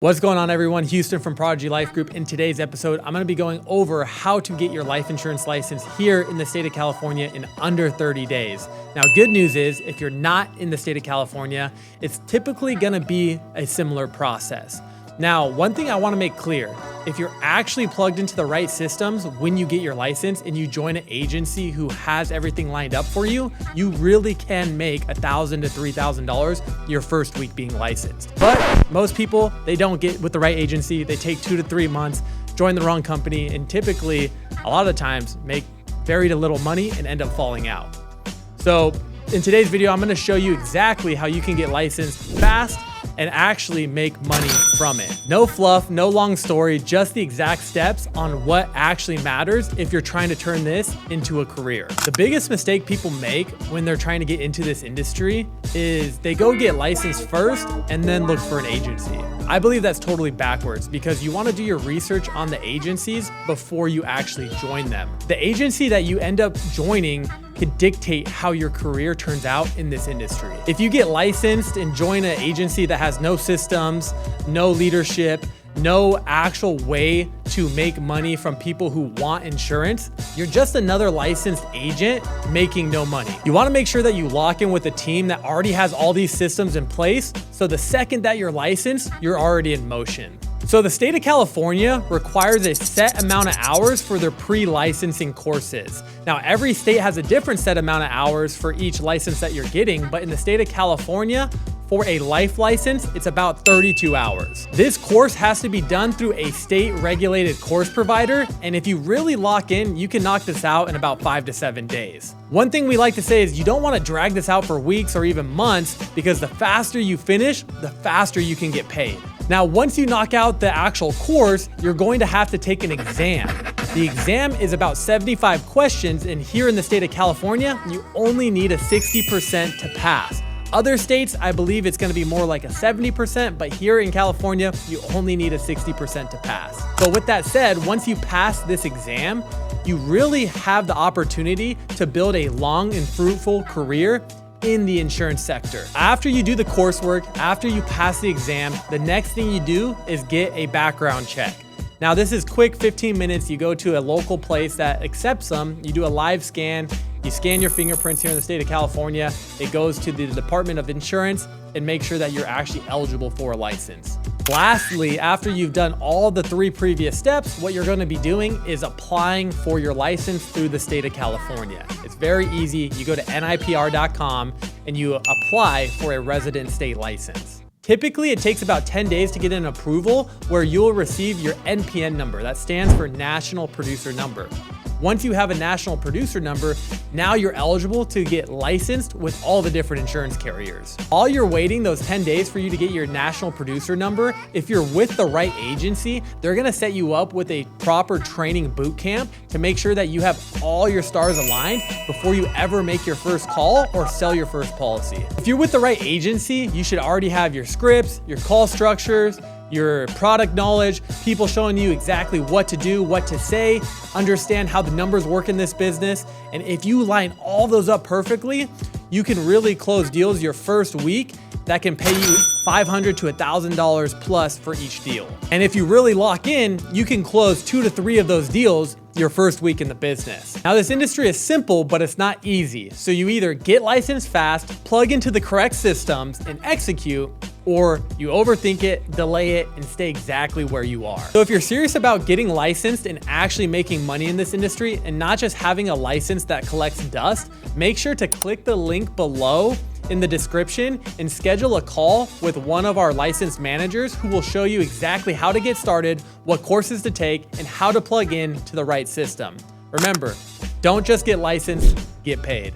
What's going on, everyone? Houston from Prodigy Life Group. In today's episode, I'm going to be going over how to get your life insurance license here in the state of California in under 30 days. Now, good news is if you're not in the state of California, it's typically going to be a similar process. Now, one thing I want to make clear, if you're actually plugged into the right systems when you get your license and you join an agency who has everything lined up for you, you really can make $1,000 to $3,000 your first week being licensed. But most people, they don't get with the right agency. They take 2 to 3 months, join the wrong company, and typically, a lot of the times, make very little money and end up falling out. So in today's video, I'm going to show you exactly how you can get licensed fast and actually make money from it. No fluff, no long story, just the exact steps on what actually matters if you're trying to turn this into a career. The biggest mistake people make when they're trying to get into this industry is they go get licensed first and then look for an agency. I believe that's totally backwards because you want to do your research on the agencies before you actually join them. The agency that you end up joining could dictate how your career turns out in this industry. If you get licensed and join an agency that has no systems, no leadership, no actual way to make money from people who want insurance, you're just another licensed agent making no money. You want to make sure that you lock in with a team that already has all these systems in place, so the second that you're licensed, you're already in motion. So the state of California requires a set amount of hours for their pre-licensing courses. Now, every state has a different set amount of hours for each license that you're getting, but in the state of California, for a life license, it's about 32 hours. This course has to be done through a state-regulated course provider, and if you really lock in, you can knock this out in about 5 to 7 days. One thing we like to say is you don't want to drag this out for weeks or even months because the faster you finish, the faster you can get paid. Now, once you knock out the actual course, you're going to have to take an exam. The exam is about 75 questions, and here in the state of California, you only need a 60% to pass. Other states, I believe it's going to be more like a 70%, but here in California, you only need a 60% to pass. So with that said, once you pass this exam, you really have the opportunity to build a long and fruitful career in the insurance sector. After you do the coursework, after you pass the exam, the next thing you do is get a background check. Now, this is quick, 15 minutes. You go to a local place that accepts them, you do a live scan, you scan your fingerprints here in the state of California, it goes to the Department of Insurance and make sure that you're actually eligible for a license. Lastly, after you've done all the 3 previous steps, what you're going to be doing is applying for your license through the state of California. It's very easy. You go to NIPR.com and you apply for a resident state license. Typically, it takes about 10 days to get an approval where you'll receive your NPN number. That stands for National Producer Number. Once you have a national producer number, now you're eligible to get licensed with all the different insurance carriers. While you're waiting those 10 days for you to get your national producer number, if you're with the right agency, they're gonna set you up with a proper training boot camp to make sure that you have all your stars aligned before you ever make your first call or sell your first policy. If you're with the right agency, you should already have your scripts, your call structures, your product knowledge, people showing you exactly what to do, what to say, understand how the numbers work in this business. And if you line all those up perfectly, you can really close deals your first week that can pay you $500 to $1,000 plus for each deal. And if you really lock in, you can close 2 to 3 of those deals your first week in the business. Now, this industry is simple, but it's not easy. So you either get licensed fast, plug into the correct systems and execute, or you overthink it, delay it, and stay exactly where you are. So if you're serious about getting licensed and actually making money in this industry and not just having a license that collects dust, make sure to click the link below in the description and schedule a call with one of our licensed managers who will show you exactly how to get started, what courses to take, and how to plug in to the right system. Remember, don't just get licensed, get paid.